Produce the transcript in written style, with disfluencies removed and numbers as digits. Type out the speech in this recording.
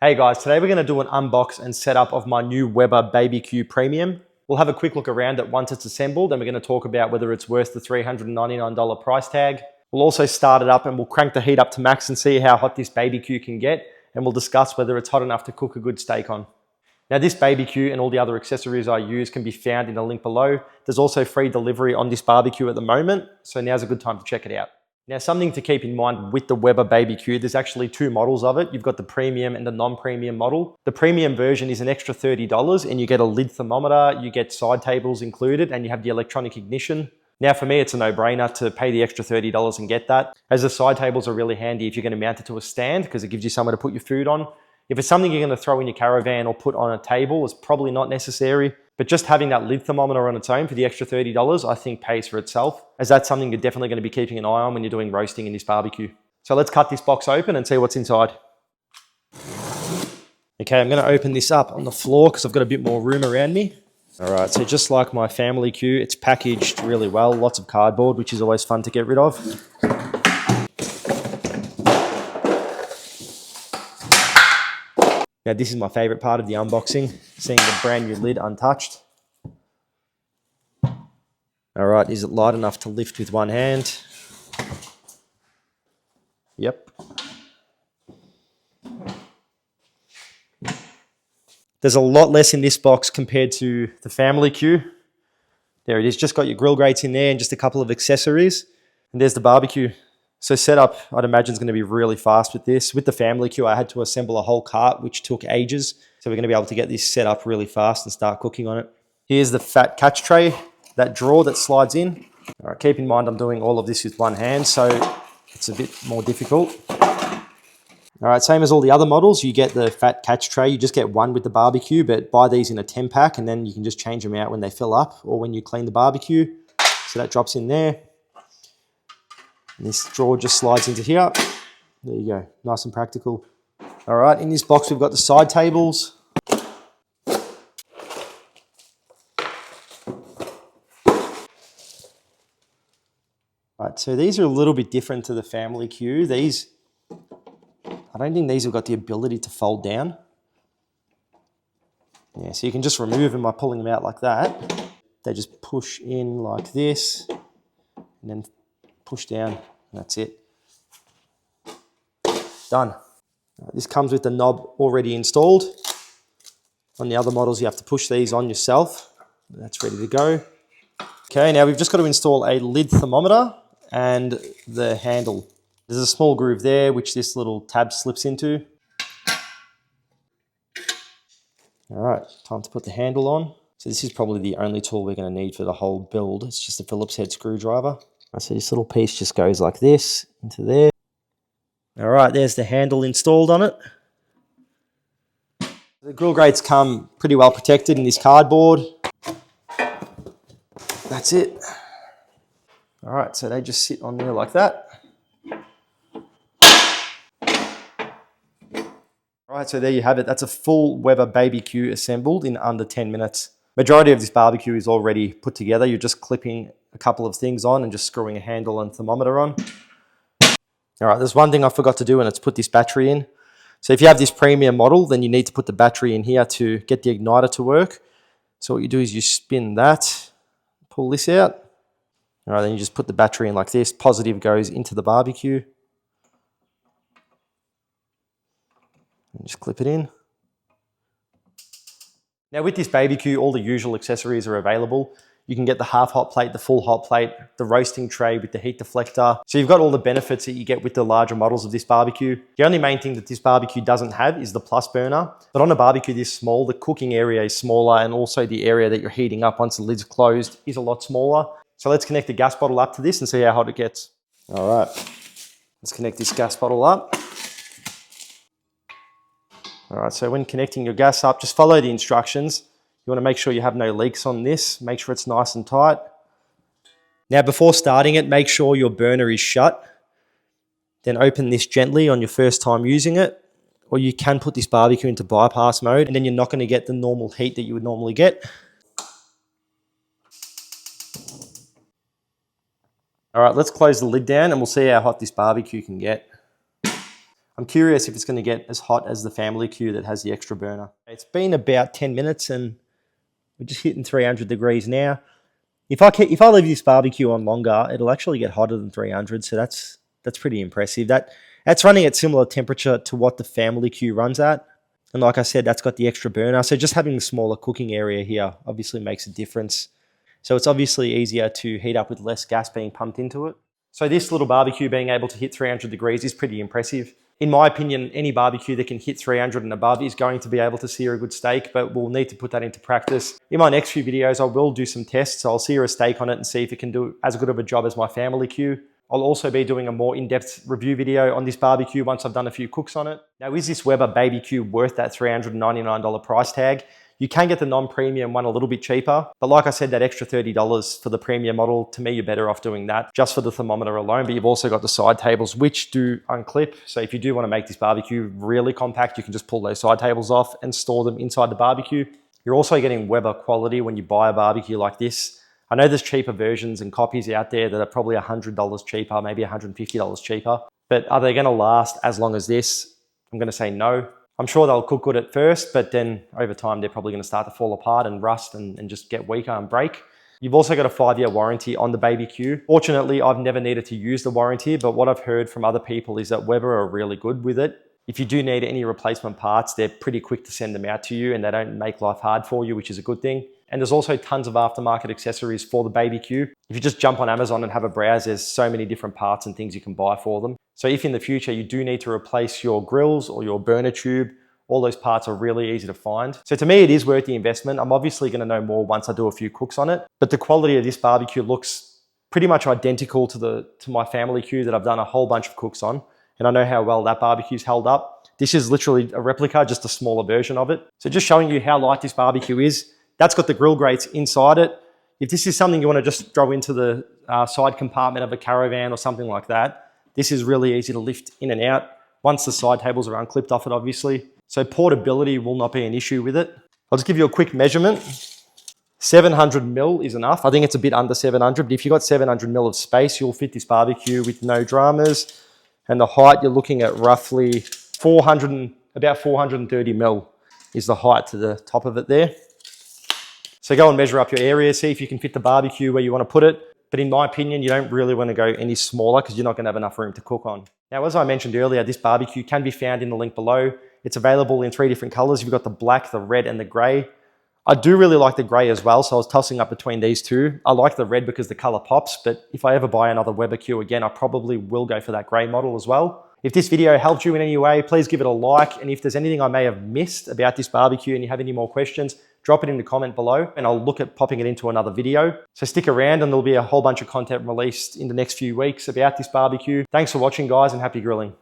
Hey guys, today we're going to do an unbox and setup of my new Weber BBQ Premium. We'll have a quick look around it once it's assembled, and we're going to talk about whether it's worth the $399 price tag. We'll also start it up and we'll crank the heat up to max and see how hot this BBQ can get, and we'll discuss whether it's hot enough to cook a good steak on. Now this BBQ and all the other accessories I use can be found in the link below. There's also free delivery on this barbecue at the moment, so now's a good time to check it out. Now, something to keep in mind with the Weber BBQ, there's actually two models of it. You've got the premium and the non-premium model. The premium version is an extra $30 and you get a lid thermometer, you get side tables included, and you have the electronic ignition. Now for me, it's a no-brainer to pay the extra $30 and get that, as the side tables are really handy if you're going to mount it to a stand because it gives you somewhere to put your food on. If it's something you're going to throw in your caravan or put on a table, it's probably not necessary. But just having that lid thermometer on its own for the extra $30, I think pays for itself, as that's something you're definitely going to be keeping an eye on when you're doing roasting in this barbecue. So let's cut this box open and see what's inside. Okay, I'm going to open this up on the floor because I've got a bit more room around me. All right, so just like my family queue, it's packaged really well, lots of cardboard, which is always fun to get rid of. Now this is my favorite part of the unboxing, seeing the brand new lid untouched. All right, is it light enough to lift with one hand? Yep. There's a lot less in this box compared to the family queue. There it is, just got your grill grates in there and just a couple of accessories. And there's the barbecue. So setup, I'd imagine, is going to be really fast with this. With the family queue, I had to assemble a whole cart, which took ages. So we're going to be able to get this set up really fast and start cooking on it. Here's the fat catch tray, that drawer that slides in. All right, keep in mind I'm doing all of this with one hand, so it's a bit more difficult. All right, same as all the other models, you get the fat catch tray. You just get one with the barbecue, but buy these in a 10 pack and then you can just change them out when they fill up or when you clean the barbecue. So that drops in there. And this drawer just slides into here. There you go, nice and practical. All right, in this box we've got the side tables. Right, so these are a little bit different to the family queue. These, I don't think these have got the ability to fold down. Yeah, so you can just remove them by pulling them out like that. They just push in like this and then push down, and that's it. Done. This comes with the knob already installed. On the other models, you have to push these on yourself. That's ready to go. Okay, now we've just got to install a lid thermometer and the handle. There's a small groove there, which this little tab slips into. All right, time to put the handle on. So this is probably the only tool we're going to need for the whole build. It's just a Phillips head screwdriver. So this little piece just goes like this into there. All right, there's the handle installed on it. The grill grates come pretty well protected in this cardboard. That's it. All right, so they just sit on there like that. All right, so there you have it. That's a full Weber BBQ assembled in under 10 minutes. Majority of this barbecue is already put together. You're just clipping a couple of things on and just screwing a handle and thermometer on. All right, there's one thing I forgot to do, and it's put this battery in. So if you have this premium model, then you need to put the battery in here to get the igniter to work. So what you do is you spin that, pull this out. All right, then you just put the battery in like this. Positive goes into the barbecue. And just clip it in. Now with this BBQ, all the usual accessories are available. You can get the half hot plate, the full hot plate, the roasting tray with the heat deflector. So you've got all the benefits that you get with the larger models of this barbecue. The only main thing that this barbecue doesn't have is the plus burner. But on a barbecue this small, the cooking area is smaller, and also the area that you're heating up once the lid's closed is a lot smaller. So let's connect the gas bottle up to this and see how hot it gets. All right, let's connect this gas bottle up. All right, so when connecting your gas up, just follow the instructions. You want to make sure you have no leaks on this. Make sure it's nice and tight. Now, before starting it, make sure your burner is shut. Then open this gently on your first time using it. Or you can put this barbecue into bypass mode, and then you're not going to get the normal heat that you would normally get. All right, let's close the lid down and we'll see how hot this barbecue can get. I'm curious if it's going to get as hot as the family Q that has the extra burner. It's been about 10 minutes and we're just hitting 300 degrees now. If I leave this barbecue on longer, it'll actually get hotter than 300, so that's pretty impressive. That's running at similar temperature to what the family Q runs at. And like I said, that's got the extra burner. So just having the smaller cooking area here obviously makes a difference. So it's obviously easier to heat up with less gas being pumped into it. So this little barbecue being able to hit 300 degrees is pretty impressive. In my opinion, any barbecue that can hit 300 and above is going to be able to sear a good steak, but we'll need to put that into practice. In my next few videos, I will do some tests. I'll sear a steak on it and see if it can do as good of a job as my family Q. I'll also be doing a more in-depth review video on this barbecue once I've done a few cooks on it. Now, is this Weber BBQ worth that $399 price tag? You can get the non-premium one a little bit cheaper, but like I said, that extra $30 for the premium model, to me, you're better off doing that just for the thermometer alone, but you've also got the side tables, which do unclip. So if you do want to make this barbecue really compact, you can just pull those side tables off and store them inside the barbecue. You're also getting Weber quality when you buy a barbecue like this. I know there's cheaper versions and copies out there that are probably $100 cheaper, maybe $150 cheaper, but are they going to last as long as this? I'm going to say no. I'm sure they'll cook good at first, but then over time, they're probably going to start to fall apart and rust and just get weaker and break. You've also got a 5-year warranty on the BBQ. Fortunately, I've never needed to use the warranty, but what I've heard from other people is that Weber are really good with it. If you do need any replacement parts, they're pretty quick to send them out to you and they don't make life hard for you, which is a good thing. And there's also tons of aftermarket accessories for the BBQ. If you just jump on Amazon and have a browse, there's so many different parts and things you can buy for them. So if in the future you do need to replace your grills or your burner tube, all those parts are really easy to find. So to me, it is worth the investment. I'm obviously going to know more once I do a few cooks on it, but the quality of this barbecue looks pretty much identical to my family Q that I've done a whole bunch of cooks on. And I know how well that barbecue's held up. This is literally a replica, just a smaller version of it. So just showing you how light this barbecue is. That's got the grill grates inside it. If this is something you want to just throw into the side compartment of a caravan or something like that, this is really easy to lift in and out once the side tables are unclipped off it, obviously. So portability will not be an issue with it. I'll just give you a quick measurement. 700 mil is enough. I think it's a bit under 700, but if you've got 700 mil of space, you'll fit this barbecue with no dramas. And the height, you're looking at roughly about 430 mil is the height to the top of it there. So go and measure up your area, see if you can fit the barbecue where you want to put it. But in my opinion, you don't really want to go any smaller because you're not going to have enough room to cook on. Now, as I mentioned earlier, this barbecue can be found in the link below. It's available in 3 different colors. You've got the black, the red, and the gray. I do really like the gray as well, so I was tossing up between these two. I like the red because the color pops, but if I ever buy another Weber Q again, I probably will go for that gray model as well. If this video helped you in any way, please give it a like. And if there's anything I may have missed about this barbecue and you have any more questions, drop it in the comment below and I'll look at popping it into another video. So stick around and there'll be a whole bunch of content released in the next few weeks about this barbecue. Thanks for watching, guys, and happy grilling.